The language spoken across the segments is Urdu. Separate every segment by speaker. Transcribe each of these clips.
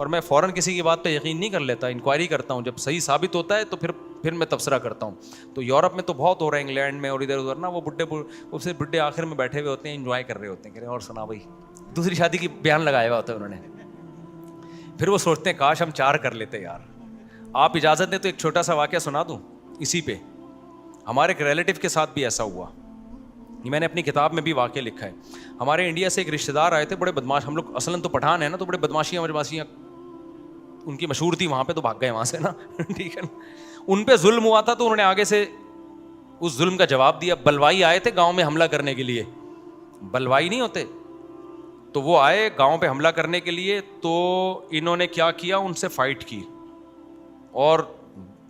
Speaker 1: اور میں فوراً کسی کی بات پہ یقین نہیں کر لیتا, انکوائری کرتا ہوں, جب صحیح ثابت ہوتا ہے تو پھر میں تبصرہ کرتا ہوں. تو یورپ میں تو بہت ہو رہا ہے, انگلینڈ میں اور ادھر ادھر نا, وہ بڈھے آخر میں بیٹھے ہوئے ہوتے ہیں, انجوائے کر رہے ہوتے ہیں, کہہ رہے ہیں اور سنا بھائی, دوسری شادی کی بیان لگایا ہوا ہوتا ہے انہوں نے. پھر وہ سوچتے ہیں کاش ہم 4 کر لیتے یار. آپ اجازت دیں تو ایک چھوٹا سا واقعہ سنا دوں اسی پہ. ہمارے ایک ریلیٹیو کے ساتھ بھی ایسا ہوا, یہ میں نے اپنی کتاب میں بھی واقعہ لکھا ہے. ہمارے انڈیا سے ایک رشتہ دار آئے تھے, بڑے بدماش, ہم لوگ اصلاً تو پٹھان ہیں نا, تو بڑے بدماشیاں ان کی مشہور تھی وہاں پہ, تو بھاگ گئے وہاں سے نا, ٹھیک ہے نا. ان پہ ظلم ہوا تھا تو انہوں نے آگے سے اس ظلم کا جواب دیا. بلوائی آئے تھے گاؤں میں حملہ کرنے کے لیے, بلوائی نہیں ہوتے, تو وہ آئے گاؤں پہ حملہ کرنے کے لیے. تو انہوں نے کیا کیا, ان سے فائٹ کی, اور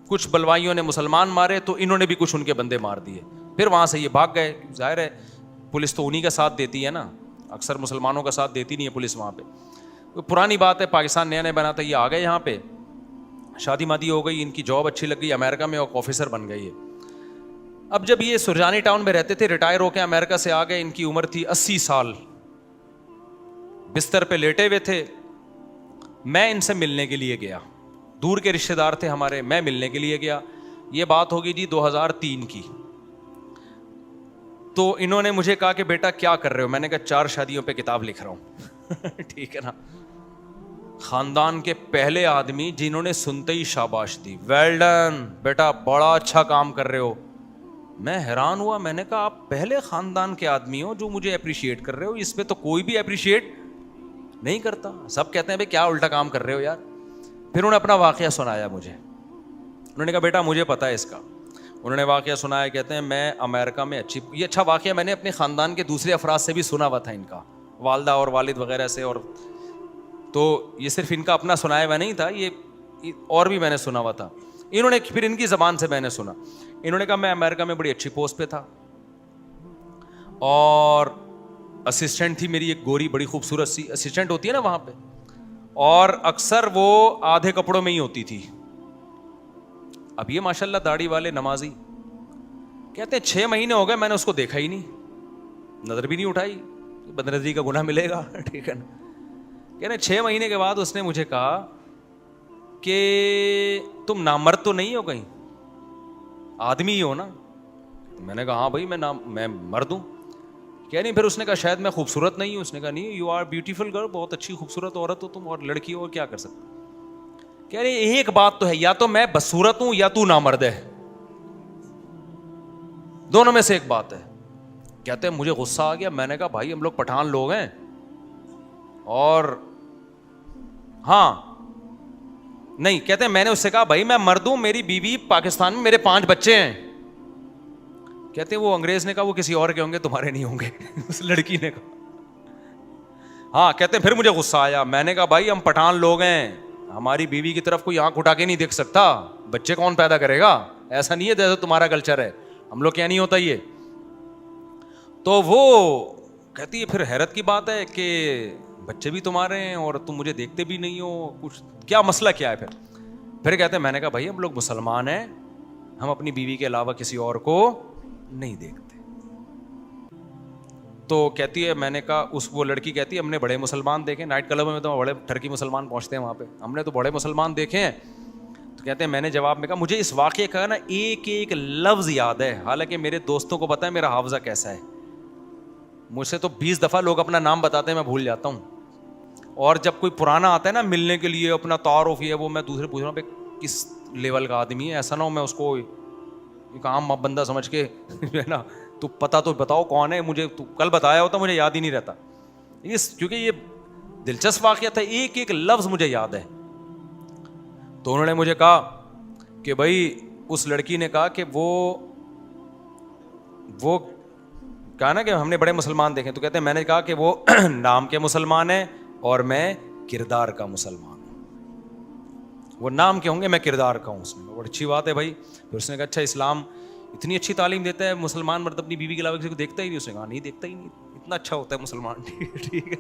Speaker 1: کچھ بلوائیوں نے مسلمان مارے تو انہوں نے بھی کچھ ان کے بندے مار دیے. پھر وہاں سے یہ بھاگ گئے. ظاہر ہے پولیس تو انہی کا ساتھ دیتی ہے نا, اکثر مسلمانوں کا ساتھ دیتی نہیں ہے پولیس وہاں پہ. پرانی بات ہے, پاکستان نیا نیا بنا تھا, یہ آ گئے یہاں پہ, شادی مادی ہو گئی, ان کی جاب اچھی لگ گئی امریکہ میں, اور آفیسر بن گئی ہے. اب جب یہ سرجانی ٹاؤن میں رہتے تھے, ریٹائر ہو کے امریکہ سے آ گئے, ان کی عمر تھی 80 سال, بستر پہ لیٹے ہوئے تھے. میں ان سے ملنے کے لیے گیا, دور کے رشتے دار تھے ہمارے, میں ملنے کے لیے گیا. یہ بات ہوگی جی 2003 کی. تو انہوں نے مجھے کہا کہ بیٹا کیا کر رہے ہو؟ میں نے کہا 4 شادیوں پہ کتاب لکھ رہا ہوں. ٹھیک ہے نا. خاندان کے پہلے آدمی جنہوں نے سنتے ہی شاباش دی, ویل ڈن بیٹا, بڑا اچھا کام کر رہے ہو. میں حیران ہوا, میں نے کہا آپ پہلے خاندان کے آدمی ہو جو مجھے اپریشیٹ کر رہے ہو, اس پہ تو کوئی بھی اپریشیٹ نہیں کرتا, سب کہتے ہیں بھائی کیا الٹا کام کر رہے ہو یار. پھر انہوں نے اپنا واقعہ سنایا مجھے. انہوں نے کہا بیٹا مجھے پتا ہے اس کا. انہوں نے واقعہ سنایا, کہتے ہیں میں امریکہ میں یہ اچھا واقعہ میں نے اپنے خاندان کے دوسرے افراد سے بھی سنا ہوا تھا, ان کا والدہ اور والد وغیرہ سے, اور تو یہ صرف ان کا اپنا سنایا ہوا نہیں تھا, یہ اور بھی میں نے سنا ہوا تھا. انہوں نے پھر ان کی زبان سے میں نے سنا. انہوں نے کہا میں امریکہ میں بڑی اچھی پوسٹ پہ تھا, اور اسسٹنٹ تھی میری ایک گوری بڑی خوبصورت سی اسسٹنٹ ہوتی ہے نا وہاں پہ, اور اکثر وہ آدھے کپڑوں میں ہی ہوتی تھی. اب یہ ماشاء اللہ داڑھی والے نمازی, کہتے ہیں 6 مہینے ہو گئے میں نے اس کو دیکھا ہی نہیں, نظر بھی نہیں اٹھائی, بدنظری کا گناہ ملے گا, ٹھیک ہے نا. کہہ رہے 6 مہینے کے بعد اس نے مجھے کہا کہ تم نامرد تو نہیں ہو کہیں, آدمی ہی ہو نا. میں نے کہا ہاں بھائی میں مرد ہوں. کہہ نہیں, پھر اس نے کہا شاید میں خوبصورت نہیں ہوں. اس نے کہا نہیں, یو آر بیوٹیفل گرل, بہت اچھی خوبصورت عورت ہو تم, اور لڑکی ہو, اور کیا کر سکتے. کہہ رہے ایک بات تو ہے, یا تو میں بدصورت ہوں یا تو نامرد ہے, دونوں میں سے ایک بات ہے. کہتے ہیں مجھے غصہ آ گیا. میں نے کہا بھائی ہم لوگ پٹھان لوگ ہیں, اور ہاں نہیں. کہتے ہیں میں نے اس سے کہا بھائی میں مرد ہوں, میری بیوی پاکستان میں, میرے 5 بچے ہیں. کہتے ہیں وہ انگریز نے کہا وہ کسی اور کے ہوں گے, تمہارے نہیں ہوں گے. اس لڑکی نے کہا ہاں. کہتے ہیں پھر مجھے غصہ آیا. میں نے کہا بھائی ہم پٹھان لوگ ہیں, ہماری بیوی کی طرف کوئی آنکھ اٹھا کے نہیں دیکھ سکتا, بچے کون پیدا کرے گا, ایسا نہیں ہے جیسے تمہارا کلچر ہے, ہم لوگ کیا نہیں ہوتا یہ. تو وہ کہتی ہے پھر حیرت کی بات ہے کہ بچے بھی تمہارے ہیں اور تم مجھے دیکھتے بھی نہیں ہو, کچھ کیا مسئلہ کیا ہے. پھر کہتے ہیں میں نے کہا بھائی ہم لوگ مسلمان ہیں, ہم اپنی بیوی کے علاوہ کسی اور کو نہیں دیکھتے. تو کہتی ہے, میں نے کہا وہ لڑکی کہتی ہے ہم نے بڑے مسلمان دیکھے, نائٹ کلب میں تو بڑے ٹرکی مسلمان پہنچتے ہیں وہاں پہ, ہم نے تو بڑے مسلمان دیکھے ہیں. تو کہتے ہیں میں نے جواب میں کہا مجھے اس واقعے کا نا ایک لفظ یاد ہے, حالانکہ میرے دوستوں کو پتا ہے میرا حافظہ کیسا ہے. مجھ سے تو 20 دفعہ لوگ اپنا نام بتاتے ہیں, میں بھول جاتا ہوں. اور جب کوئی پرانا آتا ہے نا ملنے کے لیے, اپنا تعارف یہ وہ, میں دوسرے پوچھ رہا ہوں کس لیول کا آدمی ہے, ایسا نہ ہو میں اس کو ایک عام بندہ سمجھ کے ہے نا, تو پتا تو بتاؤ کون ہے, مجھے تو کل بتایا ہوتا مجھے یاد ہی نہیں رہتا. کیونکہ یہ دلچسپ واقعہ تھا, ایک لفظ مجھے یاد ہے. تو انہوں نے مجھے کہا کہ بھائی اس لڑکی نے کہا کہ وہ کہا نا کہ ہم نے بڑے مسلمان دیکھے. تو کہتے ہیں میں نے کہا کہ وہ نام کے مسلمان ہیں اور میں کردار کا مسلمان ہوں. وہ نام کے ہوں گے, میں کردار کا ہوں. اس میں بڑی اچھی بات ہے بھائی. پھر اس نے کہا اچھا اسلام اتنی اچھی تعلیم دیتا ہے, مسلمان مرد اپنی بیوی کے علاوہ کسی کو دیکھتا ہی نہیں. اس نے کہا نہیں دیکھتا ہی نہیں, اتنا اچھا ہوتا ہے مسلمان. ٹھیک ہے.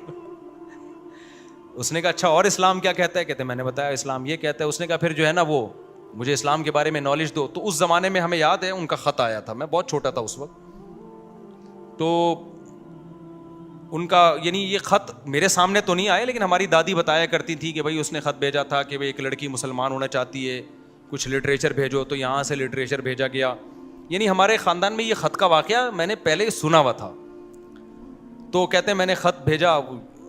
Speaker 1: اس نے کہا اچھا اور اسلام کیا کہتا ہے. کہتے ہیں میں نے بتایا اسلام یہ کہتا ہے. اس نے کہا پھر جو ہے نا وہ مجھے اسلام کے بارے میں نالج دو. تو اس زمانے میں ہمیں یاد ہے ان کا خط آیا تھا, میں بہت چھوٹا تھا اس وقت. تو ان کا یعنی یہ خط میرے سامنے تو نہیں آئے, لیکن ہماری دادی بتایا کرتی تھی کہ بھائی اس نے خط بھیجا تھا کہ ایک لڑکی مسلمان ہونا چاہتی ہے, کچھ لٹریچر بھیجو, تو یہاں سے لٹریچر بھیجا گیا. یعنی ہمارے خاندان میں یہ خط کا واقعہ میں نے پہلے سنا ہوا تھا. تو کہتے ہیں میں نے خط بھیجا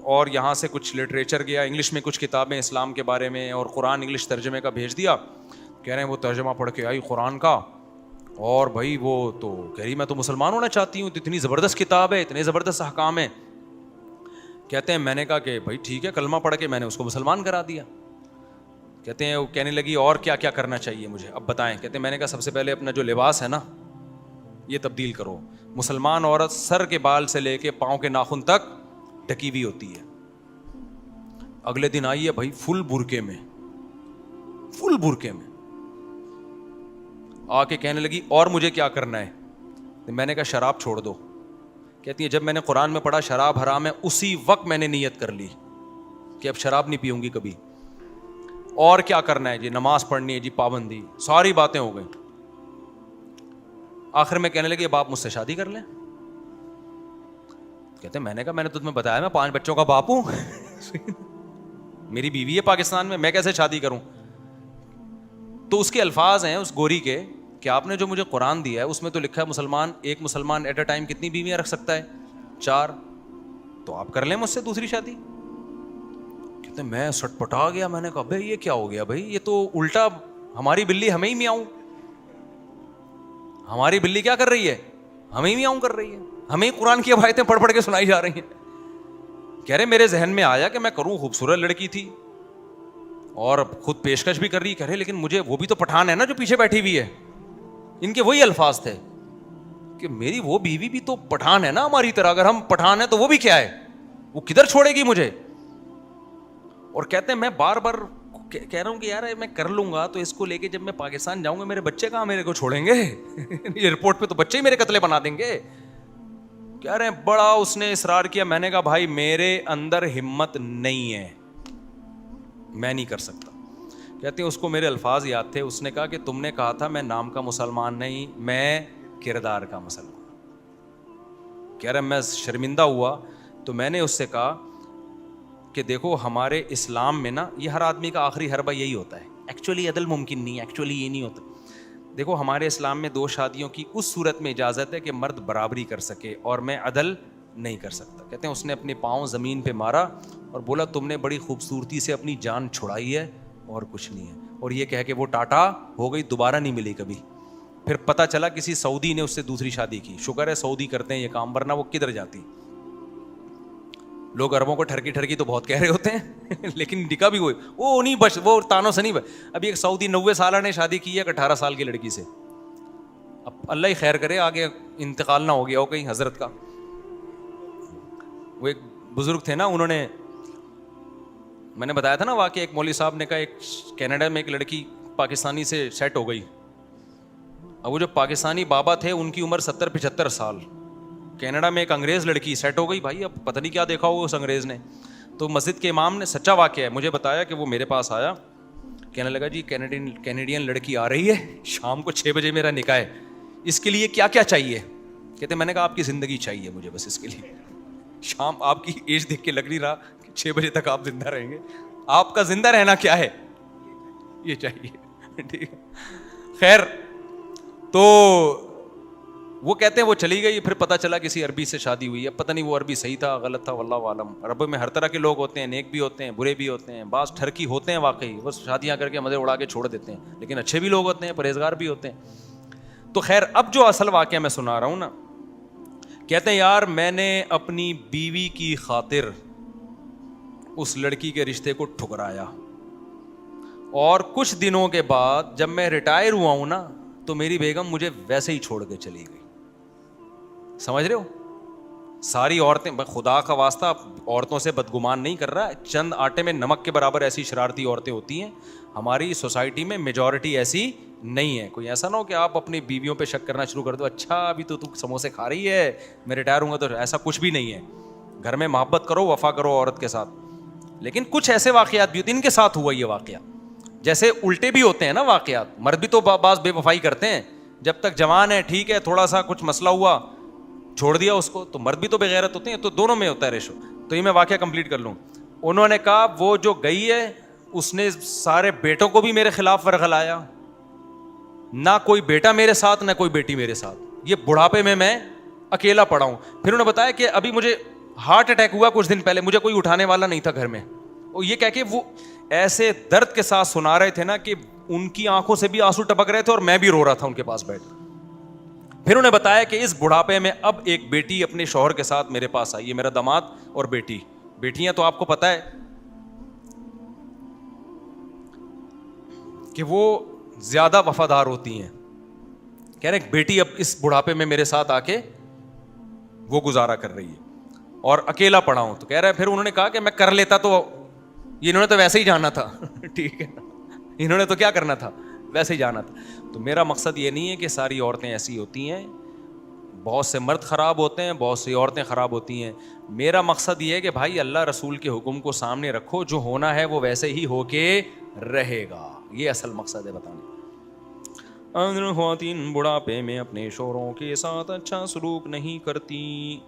Speaker 1: اور یہاں سے کچھ لٹریچر گیا, انگلش میں کچھ کتابیں اسلام کے بارے میں اور قرآن انگلش ترجمے کا بھیج دیا. کہہ رہے ہیں وہ ترجمہ پڑھ کے آئی قرآن کا, اور بھائی وہ تو کہہ رہی میں تو مسلمان ہونا چاہتی ہوں, اتنی زبردست کتاب ہے, اتنے زبردست احکام ہیں. کہتے ہیں میں نے کہا کہ بھائی ٹھیک ہے, کلمہ پڑھ کے میں نے اس کو مسلمان کرا دیا. کہتے ہیں وہ کہنے لگی اور کیا کیا کرنا چاہیے مجھے, اب بتائیں. کہتے ہیں میں نے کہا سب سے پہلے اپنا جو لباس ہے نا یہ تبدیل کرو. مسلمان عورت سر کے بال سے لے کے پاؤں کے ناخن تک ڈھکی ہوئی ہوتی ہے. اگلے دن آئی ہے بھائی فل برقعے میں, فل برقعے میں آ کے کہنے لگی اور مجھے کیا کرنا ہے. میں نے کہا شراب چھوڑ دو. کہتی ہے جب میں نے قرآن میں پڑھا شراب حرام ہے, اسی وقت میں نے نیت کر لی کہ اب شراب نہیں پیوں گی کبھی. اور کیا کرنا ہے جی, نماز پڑھنی ہے جی, پابندی, ساری باتیں ہو گئیں. آخر میں کہنے لگے اب آپ مجھ سے شادی کر لیں. کہتے ہیں میں نے کہا میں نے تمہیں بتایا میں 5 بچوں کا باپ ہوں میری بیوی ہے پاکستان میں کیسے شادی کروں. تو اس کے الفاظ ہیں اس گوری کے کہ آپ نے جو مجھے قرآن دیا ہے اس میں تو لکھا ہے مسلمان, ایک مسلمان ایٹ اے ٹائم کتنی بیویاں رکھ سکتا ہے, 4, تو آپ کر لیں مجھ سے دوسری شادی. کہتے ہیں میں سٹ پٹا گیا. میں نے کہا بھائی یہ کیا ہو گیا بھائی, یہ تو الٹا ہماری بلی ہمیں ہی میاؤں, ہماری بلی کیا کر رہی ہے, ہمیں ہی میاؤں کر رہی ہے, ہمیں ہی قرآن کی آیتیں پڑھ پڑھ کے سنائی جا رہی ہیں. کہہ رہے میرے ذہن میں آیا کہ میں کروں, خوبصورت لڑکی تھی اور خود پیشکش بھی کر رہی. کہہ رہے لیکن مجھے وہ بھی تو پٹھان ہے نا جو پیچھے بیٹھی ہوئی ہے. ان کے وہی الفاظ تھے کہ میری وہ بیوی بھی تو پٹھان ہے نا ہماری طرح, اگر ہم پٹھان ہیں تو وہ بھی کیا ہے, وہ کدھر چھوڑے گی مجھے. اور کہتے ہیں میں بار بار کہہ رہا ہوں کہ یار میں کر لوں گا تو اس کو لے کے جب میں پاکستان جاؤں گا میرے بچے کہاں میرے کو چھوڑیں گے ایئرپورٹ پہ تو بچے ہی میرے قتلے بنا دیں گے. کہہ رہے ہیں بڑا اس نے اصرار کیا. میں نے کہا بھائی میرے اندر ہمت نہیں ہے, میں نہیں کر سکتا. کہتے ہیں اس کو میرے الفاظ یاد تھے. اس نے کہا کہ تم نے کہا تھا میں نام کا مسلمان نہیں, میں کردار کا مسلمان. کہہ رہا میں شرمندہ ہوا تو میں نے اس سے کہا کہ دیکھو ہمارے اسلام میں نا یہ ہر آدمی کا آخری حربہ یہی ہوتا ہے, ایکچولی عدل ممکن نہیں, ایکچولی یہ نہیں ہوتا. دیکھو ہمارے اسلام میں 2 شادیوں کی اس صورت میں اجازت ہے کہ مرد برابری کر سکے, اور میں عدل نہیں کر سکتا. کہتے ہیں اس نے اپنے پاؤں زمین پہ مارا اور بولا تم نے بڑی خوبصورتی سے اپنی جان چھڑائی ہے اور کچھ نہیں ہے. اور یہ کہہ کے وہ ٹاٹا ہو گئی, دوبارہ نہیں ملی کبھی. پھر پتہ چلا کسی سعودی نے اس سے دوسری شادی کی. شکر ہے سعودی کرتے ہیں یہ کام, ورنہ وہ کدھر جاتی. لوگ عربوں کو ٹھرکی ٹھرکی تو بہت کہہ رہے ہوتے ہیں لیکن نکاح بھی ہوئی وہ نہیں بچ, وہ تانوں سے نہیں بچ. ابھی ایک سعودی 90 سالہ نے شادی کی ہے 18 سال کی لڑکی سے. اب اللہ ہی خیر کرے, آگے انتقال نہ ہو گیا ہو کہیں حضرت کا. وہ ایک بزرگ تھے نا, انہوں نے, میں نے بتایا تھا نا واقعہ, ایک مولوی صاحب نے کہا ایک کینیڈا میں ایک لڑکی پاکستانی سے سیٹ ہو گئی. اب وہ جو پاکستانی بابا تھے ان کی عمر 70-75 سال. کینیڈا میں ایک انگریز لڑکی سیٹ ہو گئی. بھائی اب پتہ نہیں کیا دیکھا ہوگا اس انگریز نے. تو مسجد کے امام نے, سچا واقعہ ہے, مجھے بتایا کہ وہ میرے پاس آیا, کہنے لگا جی کینیڈین لڑکی آ رہی ہے, شام کو 6 بجے میرا نکاح ہے, اس کے لیے کیا کیا چاہیے. کہتے میں نے کہا آپ کی زندگی چاہیے مجھے بس اس کے لیے. شام آپ کی ایج دیکھ کے لگ نہیں رہا کہ 6 بجے تک آپ زندہ رہیں گے, آپ کا زندہ رہنا کیا ہے یہ چاہیے. ٹھیک ہے خیر. تو وہ کہتے ہیں وہ چلی گئی. پھر پتہ چلا کسی عربی سے شادی ہوئی ہے. پتہ نہیں وہ عربی صحیح تھا غلط تھا, واللہ عالم. عرب میں ہر طرح کے لوگ ہوتے ہیں, نیک بھی ہوتے ہیں, برے بھی ہوتے ہیں. بعض ٹھرکی ہوتے ہیں واقعی, بس شادیاں کر کے مزے اڑا کے چھوڑ دیتے ہیں, لیکن اچھے بھی لوگ ہوتے ہیں, پرہیزگار بھی ہوتے ہیں. تو خیر اب جو اصل واقعہ میں سنا رہا ہوں نا, کہتے ہیں یار میں نے اپنی بیوی کی خاطر اس لڑکی کے رشتے کو ٹھکرایا, اور کچھ دنوں کے بعد جب میں ریٹائر ہوا ہوں نا تو میری بیگم مجھے ویسے ہی چھوڑ کے چلی گئی. سمجھ رہے ہو, ساری عورتیں, خدا کا واسطہ عورتوں سے بدگمان نہیں کر رہا, چند آٹے میں نمک کے برابر ایسی شرارتی عورتیں ہوتی ہیں. ہماری سوسائٹی میں میجورٹی ایسی نہیں ہے. کوئی ایسا نہ ہو کہ آپ اپنی بیویوں پہ شک کرنا شروع کر دو, اچھا ابھی تو سموسے کھا رہی ہے, میں ریٹائر ہوں گا تو. ایسا کچھ بھی نہیں ہے. گھر میں محبت کرو, وفا کرو عورت کے ساتھ. لیکن کچھ ایسے واقعات بھی ہوتے ہیں, ان کے ساتھ ہوا یہ واقعہ. جیسے الٹے بھی ہوتے ہیں نا واقعات, مرد بھی تو بعض بے وفائی کرتے ہیں. جب تک جوان ہے ٹھیک ہے, تھوڑا سا کچھ مسئلہ ہوا چھوڑ دیا اس کو. تو مرد بھی تو بغیرت ہوتے ہیں, تو دونوں میں ہوتا ہے ریشو. تو یہ میں واقعہ کمپلیٹ کر لوں. انہوں نے کہا وہ جو گئی ہے اس نے سارے بیٹوں کو بھی میرے خلاف ورغلایا, نہ کوئی بیٹا میرے ساتھ نہ کوئی بیٹی میرے ساتھ, یہ بڑھاپے میں اکیلا پڑا ہوں. پھر انہوں نے بتایا کہ ابھی مجھے ہارٹ اٹیک ہوا کچھ دن پہلے, مجھے کوئی اٹھانے والا نہیں تھا گھر میں. اور یہ کہہ کے وہ ایسے درد کے ساتھ سنا رہے تھے نا کہ ان کی آنکھوں سے بھی آنسو ٹپک رہے تھے اور میں بھی رو رہا تھا ان کے پاس بیٹھ. پھر انہوں نے بتایا کہ اس بڑھاپے میں اب ایک بیٹی اپنے شوہر کے ساتھ میرے پاس آئی ہے, میرا داماد اور بیٹی. بیٹیاں تو آپ کو پتا ہے کہ وہ زیادہ وفادار ہوتی ہیں. کہہ رہے ایک بیٹی اب اس بڑھاپے میں میرے ساتھ آ کے وہ گزارا کر رہی ہے اور اکیلا پڑا ہوں. تو کہہ رہا ہے پھر انہوں نے کہا کہ میں کر لیتا تو انہوں نے تو ویسے ہی جانا تھا. ٹھیک ہے, انہوں نے تو کیا کرنا تھا, ویسے ہی جانا تھا. تو میرا مقصد یہ نہیں ہے کہ ساری عورتیں ایسی ہوتی ہیں, بہت سے مرد خراب ہوتے ہیں, بہت سی عورتیں خراب ہوتی ہیں. میرا مقصد یہ ہے کہ بھائی اللہ رسول کے حکم کو سامنے رکھو, جو ہونا ہے وہ ویسے ہی ہو کے رہے گا. یہ اصل مقصد ہے بتانے. خواتین بڑھاپے میں اپنے شوہروں کے ساتھ اچھا سلوک نہیں کرتی.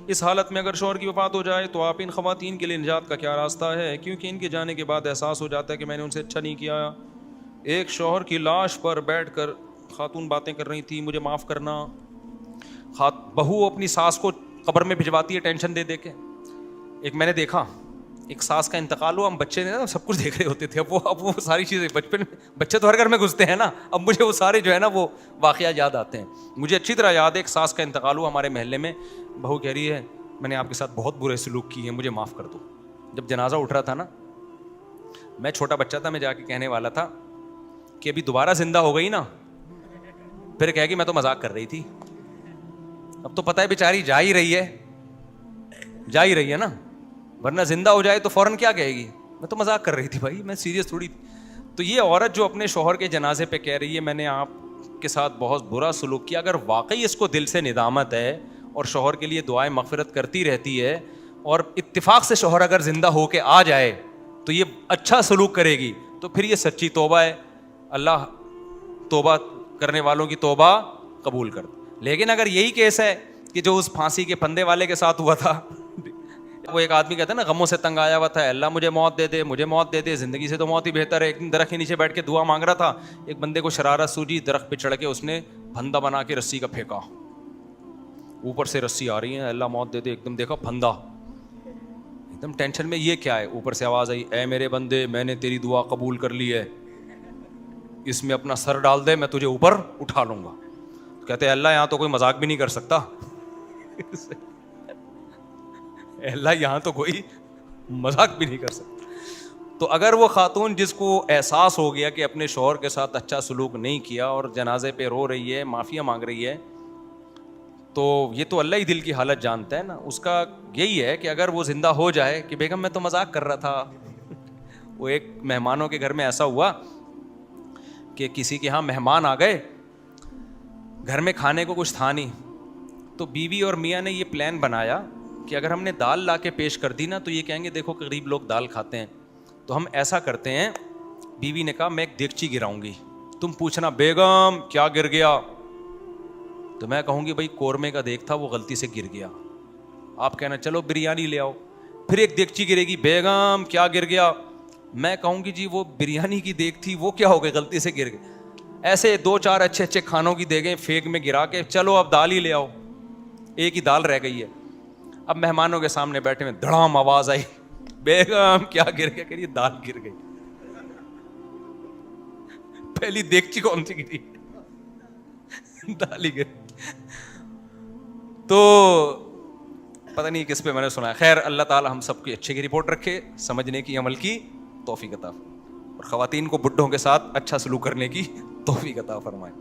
Speaker 1: اس حالت میں اگر شوہر کی وفات ہو جائے تو آپ ان خواتین کے لیے نجات کا کیا راستہ ہے, کیونکہ ان کے جانے کے بعد احساس ہو جاتا ہے کہ میں نے ان سے اچھا نہیں کیا. ایک شوہر کی لاش پر بیٹھ کر خاتون باتیں کر رہی تھی, مجھے معاف کرنا. بہو اپنی ساس کو قبر میں بھجواتی ہے ٹینشن دے دے کے. ایک میں نے دیکھا, ایک ساس کا انتقال ہوا, ہم بچے نے سب کچھ دیکھ رہے ہوتے تھے. اب وہ ساری چیزیں بچپن میں, بچے تو ہر گھر میں گھستے ہیں نا, اب مجھے وہ سارے جو ہے نا وہ واقعات یاد آتے ہیں. مجھے اچھی طرح یاد ہے ایک ساس کا انتقال ہوا ہمارے محلے میں. بہو کہہ رہی ہے میں نے آپ کے ساتھ بہت برے سلوک کیے ہیں, مجھے معاف کر دو. جب جنازہ اٹھ رہا تھا نا, میں چھوٹا بچہ تھا, میں جا کے کہنے والا تھا کہ ابھی دوبارہ زندہ ہو گئی نا. پھر کہے گی میں تو مذاق کر رہی تھی. اب تو پتہ ہے بیچاری جا ہی رہی ہے نا, ورنہ زندہ ہو جائے تو فوراً کیا کہے گی, میں تو مذاق کر رہی تھی بھائی, میں سیریس تھوڑی تھی. تو یہ عورت جو اپنے شوہر کے جنازے پہ کہہ رہی ہے میں نے آپ کے ساتھ بہت برا سلوک کیا, اگر واقعی اس کو دل سے ندامت ہے اور شوہر کے لیے دعائیں مغفرت کرتی رہتی ہے, اور اتفاق سے شوہر اگر زندہ ہو کے آ جائے تو یہ اچھا سلوک کرے گی, تو پھر یہ سچی توبہ ہے. اللہ توبہ کرنے والوں کی توبہ قبول کر. لیکن اگر یہی کیس ہے کہ جو اس پھانسی کے پھندے والے کے ساتھ ہوا تھا, وہ ایک آدمی کہتا ہے نا غموں سے تنگ آیا ہوا تھا, اللہ مجھے موت دے دے, زندگی سے تو موت ہی بہتر ہے. ایک دن درخت کے نیچے بیٹھ کے دعا مانگ رہا تھا, ایک بندے کو شرارت سوجی, درخت پہ چڑھ کے اس نے پھندا بنا کے رسی کا پھینکا, اوپر سے رسی آ رہی ہے, اللہ موت دے دے, ایک دم دیکھا پھندا, ایک دم ٹینشن میں, یہ کیا ہے. اوپر سے آواز آئی, اے میرے بندے میں نے تیری دعا قبول کر لی ہے, اس میں اپنا سر ڈال دے, میں تجھے اوپر اٹھا لوں گا. کہتے ہیں اللہ یہاں تو کوئی مذاق بھی نہیں کر سکتا. اللہ یہاں تو کوئی مذاق بھی نہیں کر سکتا. تو اگر وہ خاتون جس کو احساس ہو گیا کہ اپنے شوہر کے ساتھ اچھا سلوک نہیں کیا اور جنازے پہ رو رہی ہے, معافیا مانگ رہی ہے, تو یہ تو اللہ ہی دل کی حالت جانتا ہے نا. اس کا یہی ہے کہ اگر وہ زندہ ہو جائے کہ بیگم میں تو مذاق کر رہا تھا. وہ ایک مہمانوں کے گھر میں ایسا ہوا کہ کسی کے ہاں مہمان آ گئے, گھر میں کھانے کو کچھ تھا نہیں, تو بیوی اور میاں نے یہ پلان بنایا کہ اگر ہم نے دال لا کے پیش کر دی نا تو یہ کہیں گے دیکھو غریب لوگ دال کھاتے ہیں, تو ہم ایسا کرتے ہیں. بیوی نے کہا میں ایک دیگچی گراؤں گی, تم پوچھنا بیگم کیا گر گیا, تو میں کہوں گی بھائی قورمے کا دیگ تھا وہ غلطی سے گر گیا. آپ کہنا چلو بریانی لے آؤ. پھر ایک دیگچی گرے گی, بیگم کیا گر گیا, میں کہوں گی جی وہ بریانی کی دیگ تھی, وہ کیا ہو گئی غلطی سے گر گئی. ایسے 2-4 اچھے کھانوں کی دیگیں پھینک میں گرا کے چلو اب دال ہی لے آؤ, ایک ہی دال رہ گئی ہے. اب مہمانوں کے سامنے بیٹھے میں دھڑام آواز آئی, بیگم کیا گر گیا, کہیے دال گر گئی. پہلی دیگچی کون سی گری, دال ہی گر. تو پتہ نہیں کس پہ میں نے سنا ہے. خیر اللہ تعالی ہم سب کی اچھے کی رپورٹ رکھے, سمجھنے کی عمل کی توفیق عطا, اور خواتین کو بڈھوں کے ساتھ اچھا سلوک کرنے کی توفیق عطا فرمائے.